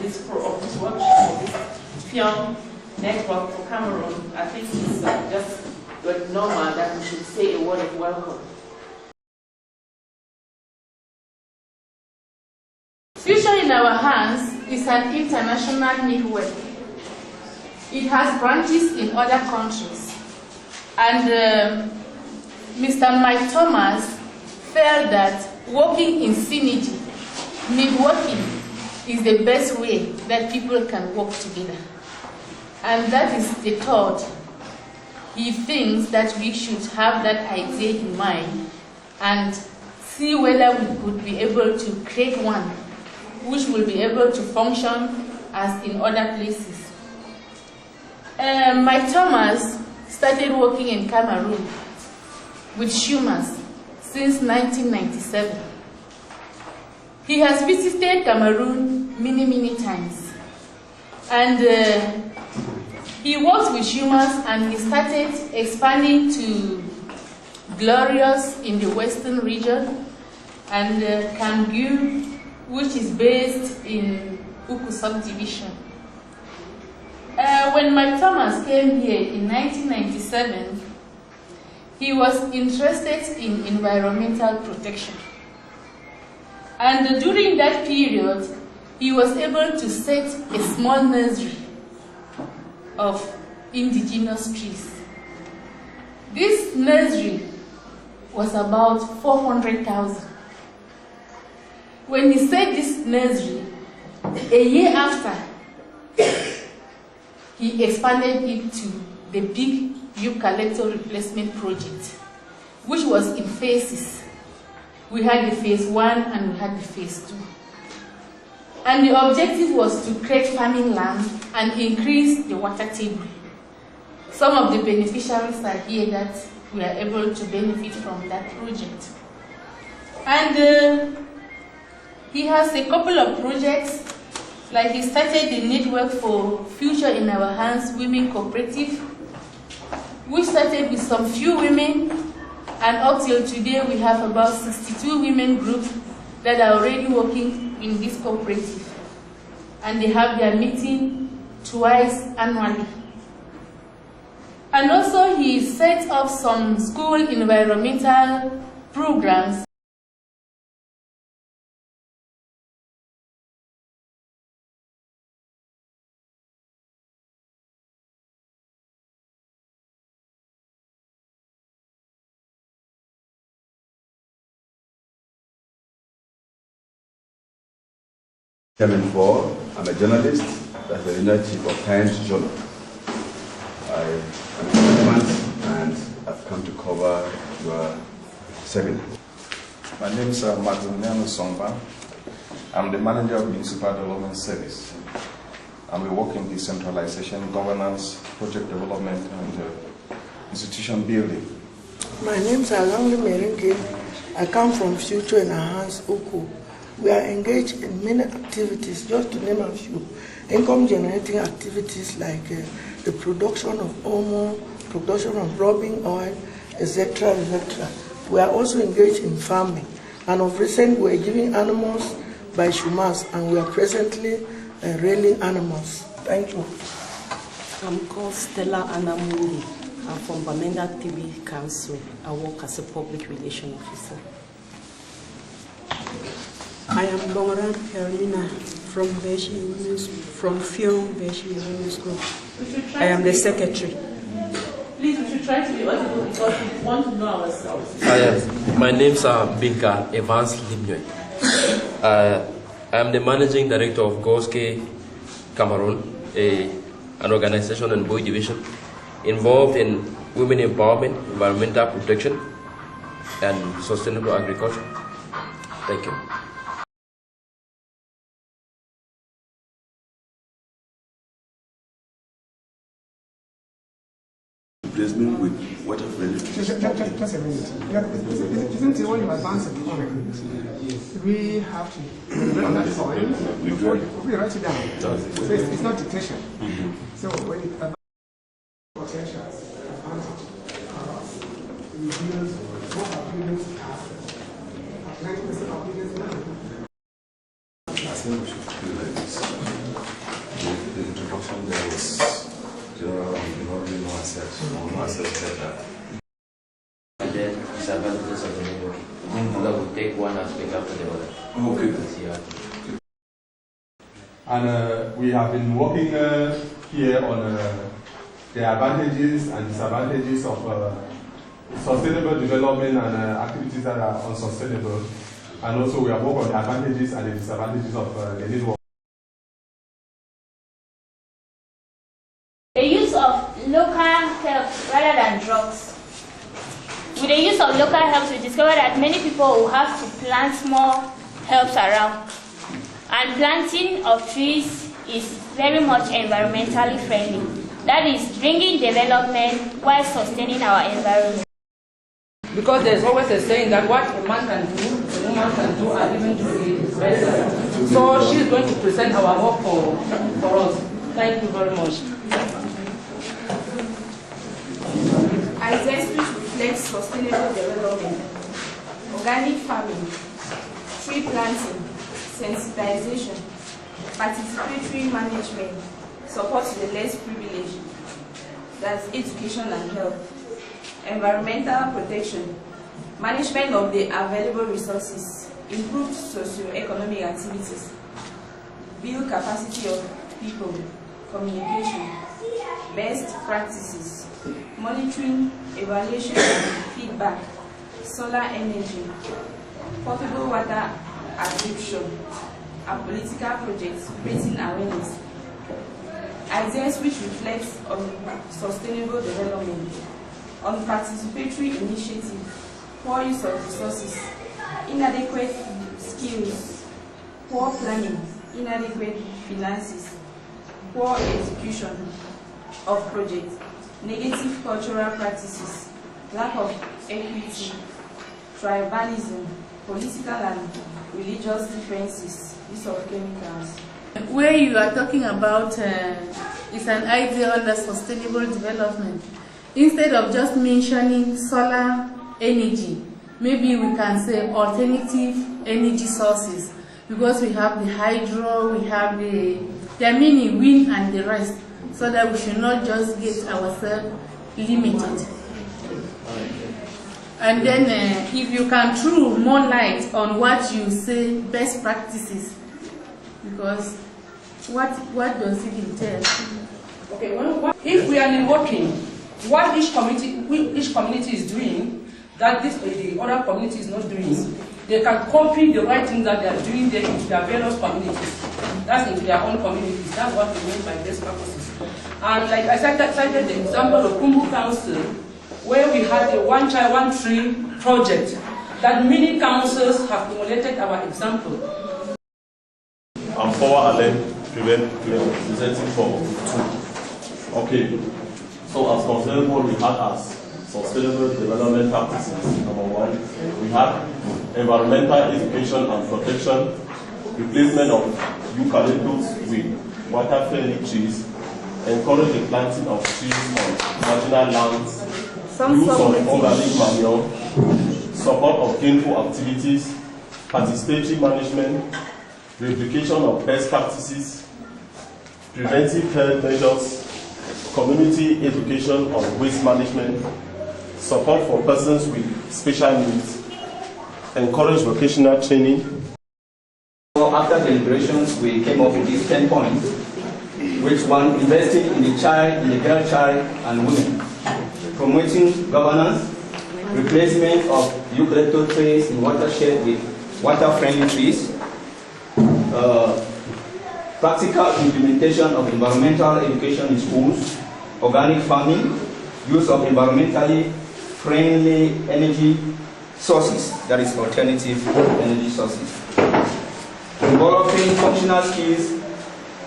this workshop, this Fioh network for Cameroon, I think it's just normal that we should say a word of welcome. Future in Our Hands is an international network. It has branches in other countries. And Mr. Mike Thomas felt that working in synergy, networking, is the best way that people can work together. And that is the thought. He thinks that we should have that idea in mind and see whether we could be able to create one which will be able to function as in other places. Mike Thomas started working in Cameroon with Shumas since 1997. He has visited Cameroon many times. And he worked with Shumas and he started expanding to Glorious in the western region and Kangu, which is based in Uku subdivision. When Mike Thomas came here in 1997, he was interested in environmental protection. And during that period, he was able to set a small nursery of indigenous trees. This nursery was about 400,000. When he set this nursery, a year after, he expanded it to the big eucalyptus replacement project, which was in phases. We had the phase 1 and we had the phase 2. And the objective was to create farming land and increase the water table. Some of the beneficiaries are here that we are able to benefit from that project. And he has a couple of projects, like he started the network for Future in Our Hands Women Cooperative, which started with some few women, and up till today we have about 62 women groups that are already working in this cooperative. And they have their meeting twice annually. And also he set up some school environmental programs. Fioh, I'm a journalist at the United of Times Journal. I am a journalist and I've come to cover your seminar. My name is Maximiliano Songba. I'm the manager of Municipal Development Service. We work in decentralization, governance, project development, and institution building. My name is Alangli Merengue. I come from Future in Our Hands, Uku. We are engaged in many activities, just to name a few. Income generating activities like the production of omo, production of rubbing oil, etc., etc. We are also engaged in farming. And of recent, we are giving animals by Shumas, and we are presently railing animals. Thank you. I'm called Stella Anamundi. I'm from Bamenda TV Council. I work as a public relations officer. I am Bongora Permina from Fioh School. I am the secretary. Please, we should try to be audible because we want to know ourselves. My name is Binka Evans Limnyoy. I am the managing director of GOSKE Cameroon, an organization in Boy Division involved in women empowerment, environmental protection, and sustainable agriculture. Thank you. Replacement with water friendly. Just a minute. Isn't it when you advance a project? We have to on that soil before we write it down. So it's not dictation. So when it advances potential advantage, we build what our buildings have. 90% of buildings now. I think we should do like this. research on access better. And then disadvantages of the networking. So that will take one aspect after the other. Okay. And we have been working here on the advantages and disadvantages of sustainable development and activities that are unsustainable. And also we have worked on the advantages and the disadvantages of the network. The use of local herbs rather than drugs. With the use of local herbs, we discovered that many people will have to plant more herbs around. And planting of trees is very much environmentally friendly. That is bringing development while sustaining our environment. Because there's always a saying that what a man can do, a woman can do, and even do it better. So she's going to present our work for us. Thank you very much. Ideas which reflect sustainable development, organic farming, tree planting, sensitization, participatory management, support to the less privileged, that's education and health, environmental protection, management of the available resources, improved socio-economic activities, build capacity of people, communication, best practices, monitoring, evaluation and feedback, solar energy, potable water absorption, and political projects, raising awareness. Ideas which reflect on sustainable development, on participatory initiative, poor use of resources, inadequate skills, poor planning, inadequate finances, poor execution of projects, negative cultural practices, lack of equity, tribalism, political and religious differences, use of chemicals. Where you are talking about is an idea under sustainable development. Instead of just mentioning solar energy, maybe we can say alternative energy sources, because we have the hydro, we have there are many wind and the rest, so that we should not just get ourselves limited. And then if you can throw more light on what you say, best practices, because what does it entail? Okay, well, if we are networking, what each community is doing, that the other community is not doing, they can copy the right things that they are doing there into their various communities. That's into their own communities. That's what we mean by best practices. And like I cited the example of Kumbu Council, where we had a one child, one tree project that many councils have emulated our example. I'm Fioh Allen, presenting for 2. Okay, so as concerning what we had as sustainable development practices, number 1, we had environmental education and protection, replacement of eucalyptus with water-friendly trees, encourage the planting of trees on marginal lands, use of organic manure, support of gainful activities, participatory management, replication of best practices, preventive health measures, community education on waste management, support for persons with special needs, encourage vocational training. So after deliberations, we came up with these 10 points, which one, investing in the child, in the girl child and women, promoting governance, replacement of eucalyptus trees in watershed with water-friendly trees, practical implementation of environmental education in schools, organic farming, use of environmentally friendly energy sources, that is alternative energy sources, developing functional skills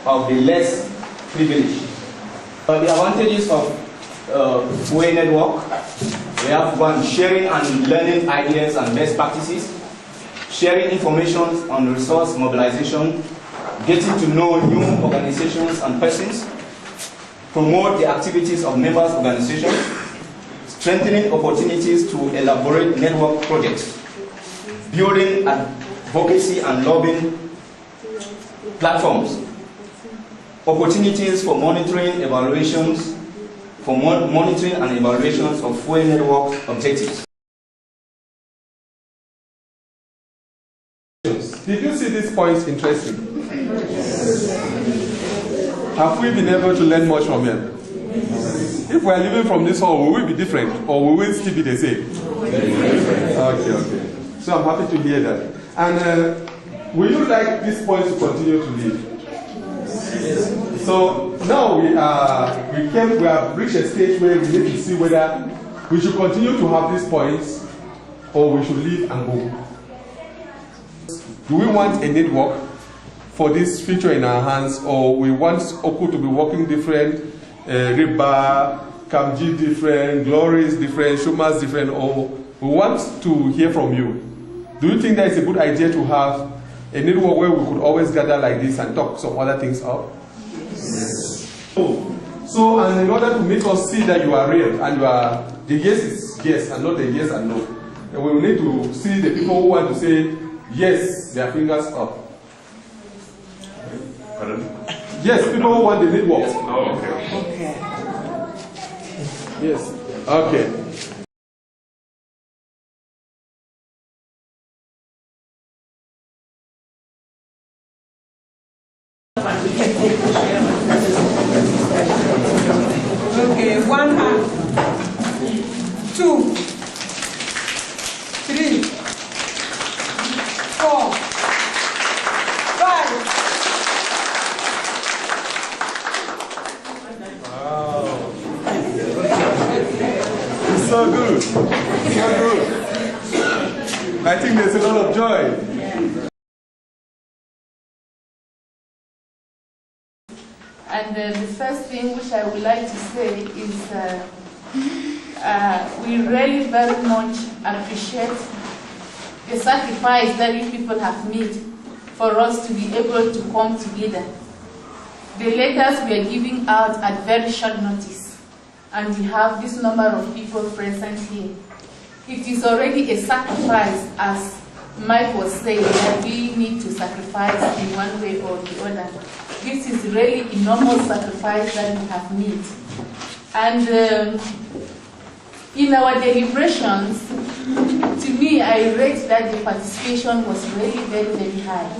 of the less privileged. The advantages of Fioh network, we have 1, sharing and learning ideas and best practices, sharing information on resource mobilization, getting to know new organizations and persons, promote the activities of members' organizations, strengthening opportunities to elaborate network projects, building advocacy and lobbying platforms, opportunities for monitoring, evaluations, for monitoring and evaluations of Fioh network objectives. Did you see these points interesting? Have we been able to learn much from them? If we are living from this hall, will we be different or will we still be the same? Okay. So I'm happy to hear that. And will you like these points to continue to live? So now we have reached a stage where we need to see whether we should continue to have these points or we should leave and go. Do we want a network for this future in our hands, or we want Oku to be working different, Riba, Kamji different, Glories different, Shumas different, or we want to hear from you? Do you think that it's a good idea to have a network where we could always gather like this and talk some other things out? Yes. So, and in order to make us see that you are real and you are, the yes is yes and not the yes and no, and we will need to see the people who want to say yes, their fingers up. Pardon? Yes, people who want the network. Oh, okay. Yes. Okay. Okay, 1 hand, 2, 3, 4, 5. Wow. It's so good. So good. I think there's a lot of joy. And the first thing which I would like to say is we really very much appreciate the sacrifice that you people have made for us to be able to come together. The letters we are giving out at very short notice, and we have this number of people present here. It is already a sacrifice, as Mike was saying, that we need to sacrifice in one way or the other. This is really enormous sacrifice that we have made. And in our deliberations, to me, I rate that the participation was really very, very high.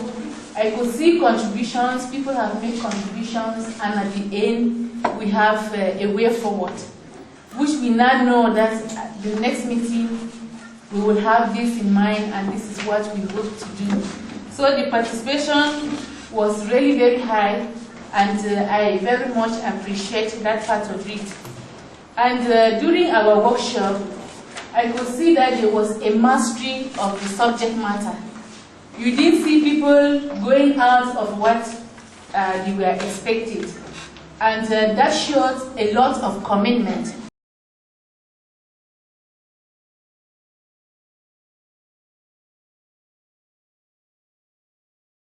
I could see contributions, people have made contributions, and at the end, we have a way forward, which we now know that at the next meeting, we will have this in mind, and this is what we hope to do. So the participation was really very high, and I very much appreciate that part of it. And during our workshop, I could see that there was a mastery of the subject matter. You didn't see people going out of what they were expected. And that showed a lot of commitment